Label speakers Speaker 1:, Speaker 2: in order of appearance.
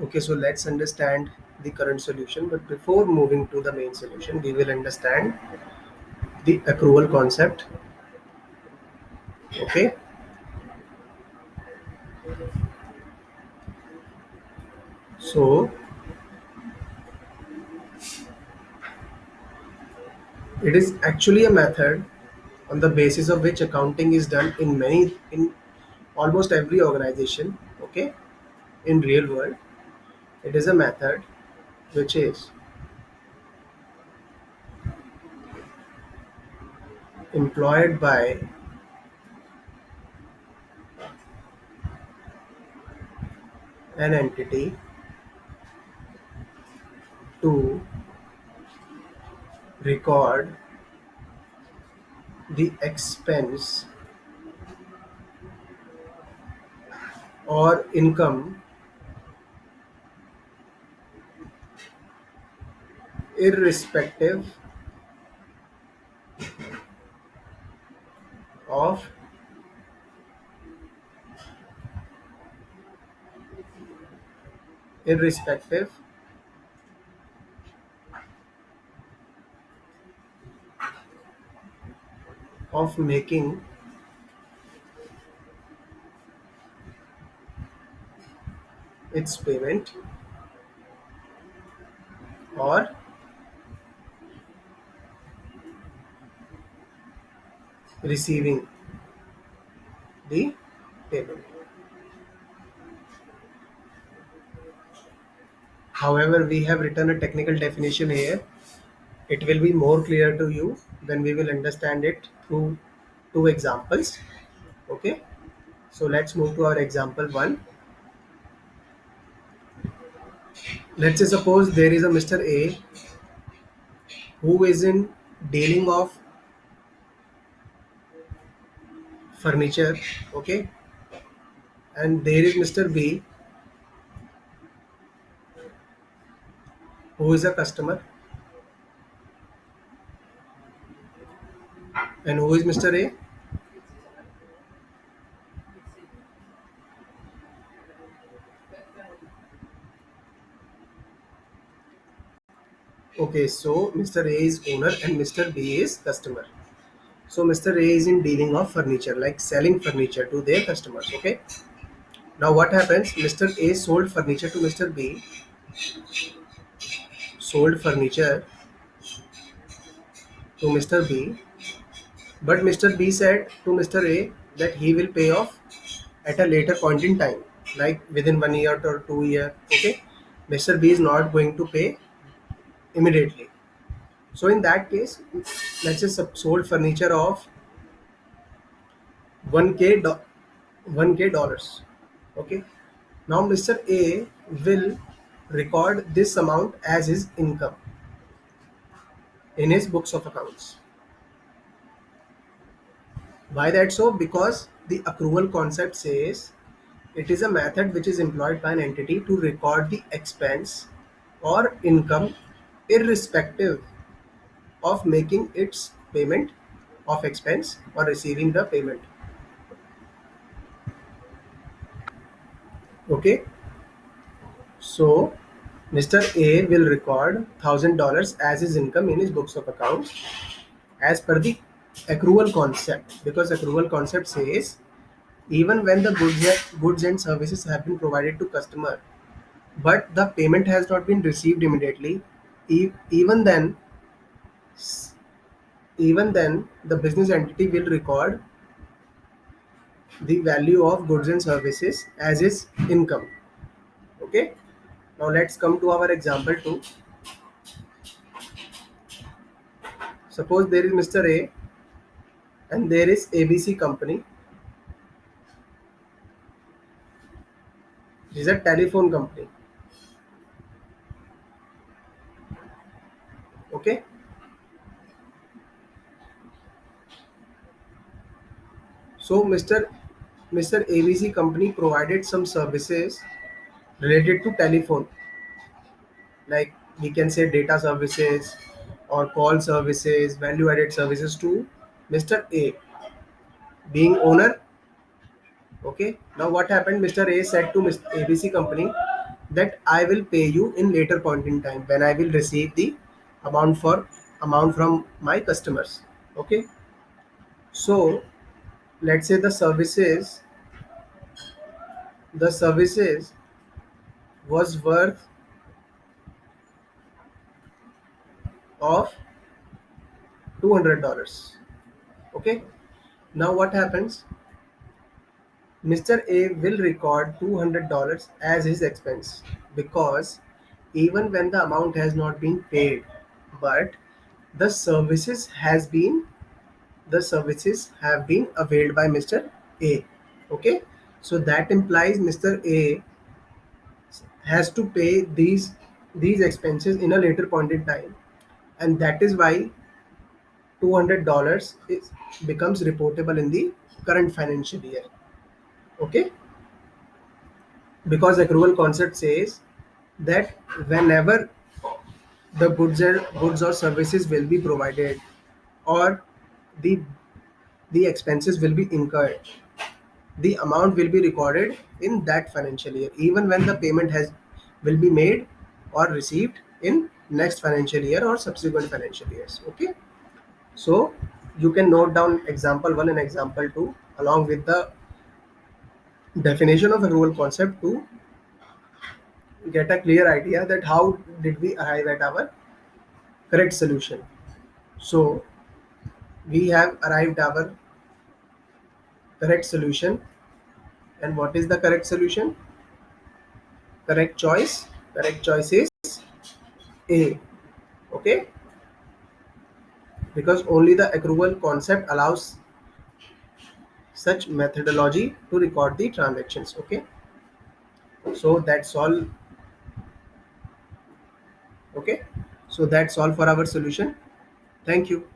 Speaker 1: Okay, so let's understand the current solution. But before moving to the main solution, we will understand the accrual concept. Okay, so it is actually a method on the basis of which accounting is done in almost every organization. Okay, in real world, it is a method which is employed by an entity to record the expense or income irrespective of irrespective of making its payment or receiving the payment. However, we have written a technical definition here. It will be more clear to you when we will understand it through two examples. Okay, so let's move to our example one. Let's say suppose there is a Mr. A who is in dealing of furniture. Okay, and there is Mr. B who is a customer. And who is Mr. A? Okay, so Mr. A is owner and Mr. B is customer. So Mr. A is in dealing of furniture, like selling furniture to their customers. Okay. Now what happens? Mr. A sold furniture to Mr. B, sold furniture to Mr. B, but Mr. B said to Mr. A that he will pay off at a later point in time, like within 1 year or 2 year. Okay. Mr. B is not going to pay immediately. So in that case, let's say sold furniture of 1k 1k dollars. Okay. Now Mr. A will record this amount as his income in his books of accounts. Why that so? Because the accrual concept says it is a method which is employed by an entity to record the expense or income irrespective of making its payment of expense or receiving the payment. Okay, so Mr. A will record $1,000 as his income in his books of accounts as per the accrual concept, because accrual concept says even when the goods and services have been provided to customer but the payment has not been received immediately, e- even then even then the business entity will record the value of goods and services as his income. Okay, now let's come to our example 2. Suppose there is Mr. A and there is ABC company. This is a telephone company. Okay, so Mr. ABC company provided some services related to telephone, like we can say data services or call services, value added services to Mr. A being owner. Okay, now what happened? Mr. A said to Mr. ABC company that I will pay you in later point in time when I will receive the amount from my customers. Okay, so let's say the services was worth of $200. Okay, now what happens? Mr. A will record $200 as his expense because even when the amount has not been paid, but the services has been the services have been availed by Mr. A. Okay, so that implies Mr. A has to pay these expenses in a later point in time, and that is why $200 becomes reportable in the current financial year. Okay, because accrual concept says that whenever the goods or services will be provided, or the the expenses will be incurred, the amount will be recorded in that financial year even when the payment has will be made or received in next financial year or subsequent financial years. Okay, so you can note down example 1 and example 2 along with the definition of accrual concept to get a clear idea that how did we arrive at our correct solution. So we have arrived our correct solution, and what is the correct solution? Correct choice is A. Okay, because only the accrual concept allows such methodology to record the transactions. Okay, so that's all. Okay, so that's all for our solution. Thank you.